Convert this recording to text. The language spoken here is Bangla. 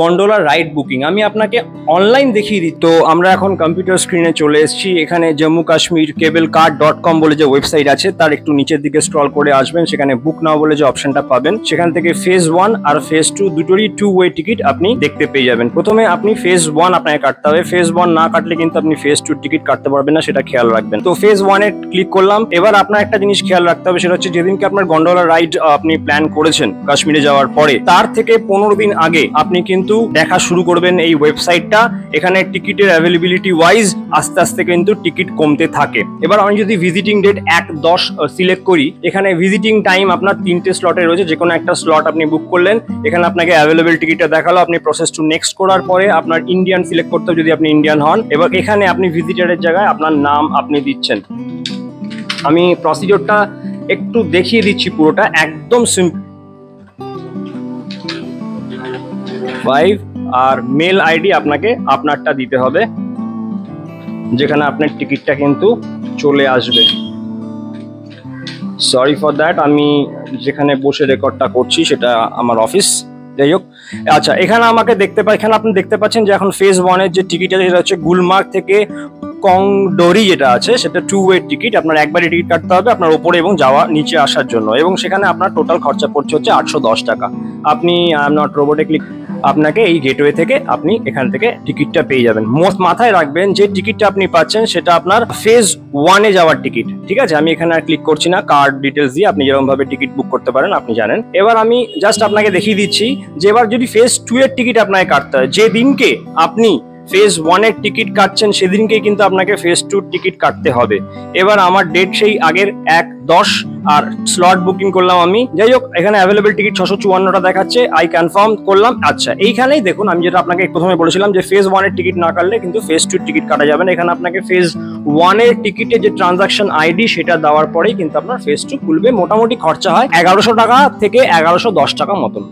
গন্ডোলা রাইড বুকিং আমি আপনাকে অনলাইন দেখিয়ে দিই। তো আমরা এখন কম্পিউটার স্ক্রিনে চলে এসেছি। এখানে জম্মু কাশ্মীর কেবল কার্ড .com বলে যে ওয়েবসাইট আছে তার একটু নিচের দিকে স্ক্রল করে আসবেন, সেখানে বুক নাও বলে যে অপশনটা পাবেন, সেখান থেকে ফেজ 1 আর ফেজ 2 দুটোরই 2 ওয়ে টিকিট আপনি দেখতে পেয়ে যাবেন। প্রথমে আপনি ফেজ 1 আপনাকে কাটতে হবে, ফেজ 1 না কাটলে কিন্তু আপনি ফেজ 2 টিকিট কাটতে পারবেন না, সেটা খেয়াল রাখবেন। তো ফেজ 1 এ ক্লিক করলাম। এবার আপনার একটা জিনিস খেয়াল রাখতে হবে, সেটা হচ্ছে যেদিনকে আপনার গন্ডোলা রাইড আপনি প্ল্যান করেছেন কাশ্মীরে যাওয়ার পরে, তার থেকে 15 দিন আগে আপনি কিন্তু দেখা শুরু করবেন এই ওয়েবসাইটটা। এখানে টিকিটের অ্যাভেলেবিলিটি ওয়াইজ আস্তে আস্তে কিন্তু টিকিট কমতে থাকে। এবার আমি যদি ভিজিটিং ডেট 1/10 সিলেক্ট করি, এখানে ভিজিটিং টাইম আপনার 3টে স্লটে রয়েছে, যে কোনো একটা স্লট আপনি বুক করলেন, এখানে আপনাকে অ্যাভেলেবল টিকিটটা দেখালো। আপনি প্রসেস টু নেক্সট করার পরে আপনার ইন্ডিয়ান সিলেক্ট করতে হবে যদি আপনি ইন্ডিয়ান হন। এবার এখানে আপনি ভিজিটারের জায়গায় আপনার নাম আপনি দিচ্ছেন। আমি প্রসিডিওরটা একটু দেখিয়ে দিচ্ছি, পুরোটা একদম সিম্পল। 5 আর মেল আইডি আপনাকে আপনারটা দিতে হবে, যেখানে আপনার টিকিটটা কিন্তু চলে আসবে। সরি ফর দ্যাট, আমি যেখানে বসে রেকর্ডটা করছি সেটা আমার অফিস, যাই হোক। আচ্ছা, এখানে আমাকে এখানে আপনি দেখতে পাচ্ছেন যে এখন ফেজ 1 এর যে টিকিট আছে সেটা হচ্ছে গুলমার্গ থেকে কংডোরি যেটা আছে সেটা 2 ওয়ে টিকিট। আপনার একবারই টিকিট কাটতে হবে আপনার ওপরে এবং যাওয়া নিচে আসার জন্য, এবং সেখানে আপনার টোটাল খরচা পড়ছে হচ্ছে 810 টাকা। আপনি নট রোবটে ক্লিক, আপনাকে এই গেটওয়ে থেকে আপনি এখান থেকে টিকিটটা পেয়ে যাবেন। মাথায় রাখবেন যে টিকিটটা আপনি পাচ্ছেন সেটা আপনার ফেজ 1 এ যাওয়ার টিকিট, ঠিক আছে? আমি এখানে আর ক্লিক করছি না, কার্ড ডিটেলস দিয়ে আপনি যেরকম ভাবে টিকিট বুক করতে পারেন আপনি জানেন। এবার আমি জাস্ট আপনাকে দেখিয়ে দিচ্ছি যে এবার যদি ফেজ 2 এর টিকিট আপনাকে কাটতে হয়, যে দিনকে আপনি ফেজ 1 এর টিকিট কাটছেন সেদিনকেই কিন্তু আপনাকে ফেজ 2 টিকিট কাটতে হবে। এবার আমার ডেট সেই আগের 1/10 আর স্লট বুকিং করলাম আমি। যাই হোক, এখানে অ্যাভেলেবল টিকিট 654টা দেখাচ্ছে, আই কনফার্ম করলাম। আচ্ছা, এইখানেই দেখুন আমি যেটা আপনাকে প্রথমে বলেছিলাম যে ফেজ 1 এর টিকিট না কাটলে কিন্তু ফেজ 2 টিকিট কাটা যাবে না। এখানে আপনাকে ফেজ 1 এর টিকিটে যে ট্রানজাকশন আইডি সেটা দেওয়ার পরেই কিন্তু আপনার ফেজ 2 খুলবে। মোটামুটি খরচা হয় 1100 টাকা থেকে 1110 টাকা মতন।